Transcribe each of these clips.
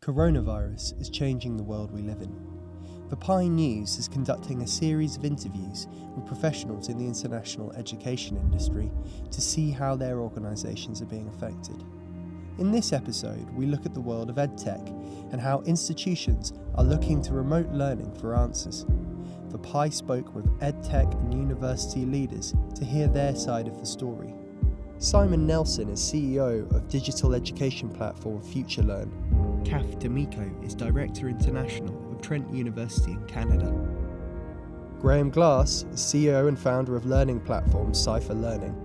Coronavirus is changing the world we live in. The Pi News is conducting a series of interviews with professionals in the international education industry to see how their organisations are being affected. In this episode, we look at the world of Edtech and how institutions are looking to remote learning for answers. The Pi spoke with Edtech and university leaders to hear their side of the story. Simon Nelson is CEO of digital education platform FutureLearn. Kath D'Amico is Director International of Trent University in Canada. Graham Glass is CEO and founder of learning platform Cypher Learning.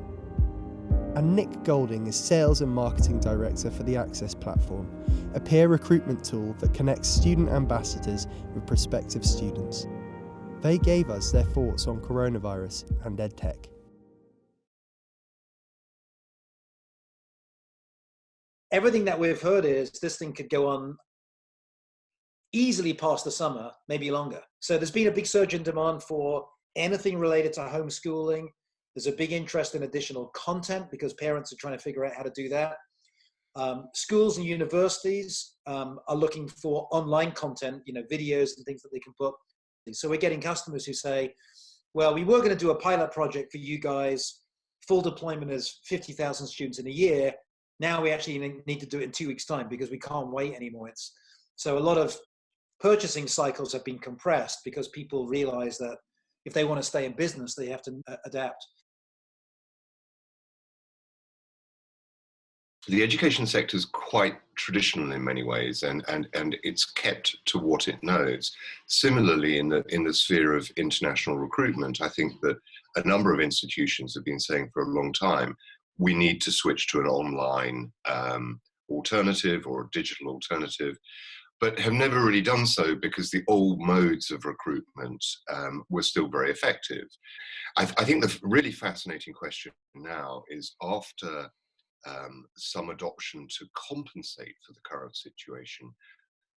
And Nick Golding is Sales and Marketing Director for the Access platform, a peer recruitment tool that connects student ambassadors with prospective students. They gave us their thoughts on coronavirus and EdTech. Everything that we've heard is this thing could go on easily past the summer, maybe longer. So there's been a big surge in demand for anything related to homeschooling. There's a big interest in additional content because parents are trying to figure out how to do that. Schools and universities are looking for online content, videos and things that they can put. So we're getting customers who say, well, we were going to do a pilot project for you guys. Full deployment is 50,000 students in a year. Now we actually need to do it in 2 weeks' time because we can't wait anymore. So a lot of purchasing cycles have been compressed because people realize that if they want to stay in business, they have to adapt. The education sector is quite traditional in many ways, and it's kept to what it knows. Similarly, in the sphere of international recruitment, I think that a number of institutions have been saying for a long time, we need to switch to an online alternative or a digital alternative, but have never really done so because the old modes of recruitment were still very effective. I think the really fascinating question now is, after some adoption to compensate for the current situation,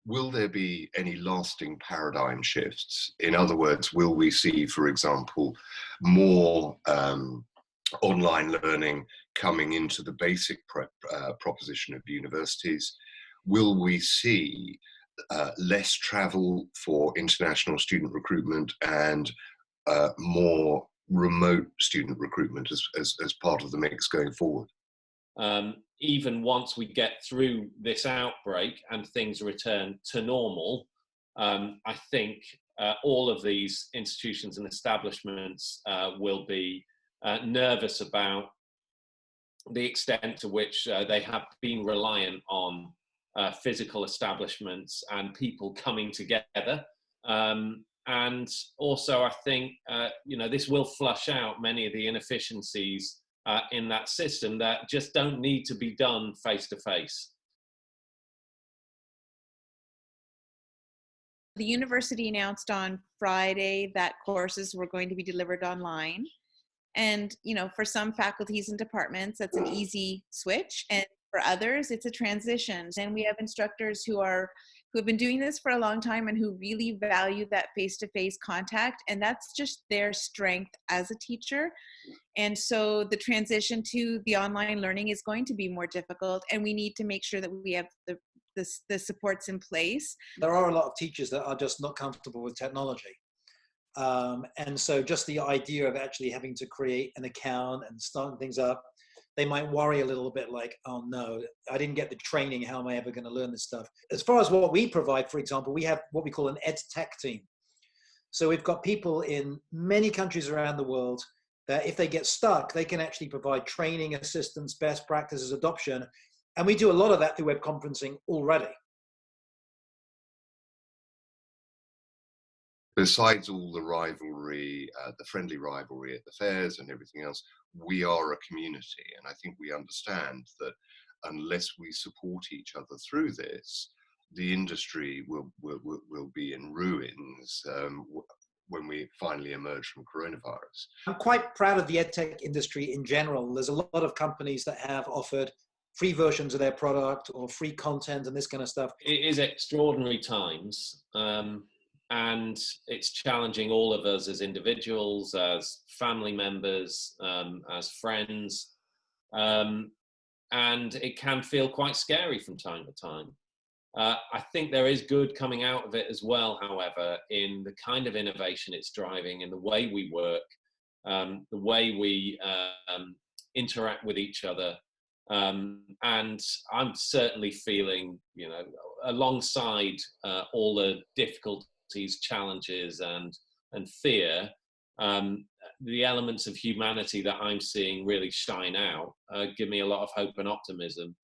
will there be any lasting paradigm shifts? In other words, will we see, for example, more online learning coming into the basic proposition of universities? Will we see less travel for international student recruitment and more remote student recruitment as part of the mix going forward? Even once we get through this outbreak and things return to normal, I think all of these institutions and establishments will be nervous about the extent to which they have been reliant on physical establishments and people coming together. And also, I think, this will flush out many of the inefficiencies in that system that just don't need to be done face to face. The university announced on Friday that courses were going to be delivered online. And, for some faculties and departments, that's an easy switch. And for others, it's a transition. And we have instructors who have been doing this for a long time and who really value that face-to-face contact. And that's just their strength as a teacher. And so the transition to the online learning is going to be more difficult. And we need to make sure that we have the supports in place. There are a lot of teachers that are just not comfortable with technology. And so just the idea of actually having to create an account and starting things up, they might worry a little bit like, oh no, I didn't get the training. How am I ever going to learn this stuff? As far as what we provide, for example, we have what we call an Edtech team. So we've got people in many countries around the world that if they get stuck, they can actually provide training, assistance, best practices, adoption. And we do a lot of that through web conferencing already. Besides all the rivalry, the friendly rivalry at the fairs and everything else, we are a community. And I think we understand that unless we support each other through this, the industry will be in ruins when we finally emerge from coronavirus. I'm quite proud of the EdTech industry in general. There's a lot of companies that have offered free versions of their product or free content and this kind of stuff. It is extraordinary times. And it's challenging all of us as individuals, as family members, as friends. And it can feel quite scary from time to time. I think there is good coming out of it as well, however, in the kind of innovation it's driving, in the way we work, the way we interact with each other. And I'm certainly feeling, you know, alongside all the difficulties, challenges, and fear, the elements of humanity that I'm seeing really shine out give me a lot of hope and optimism.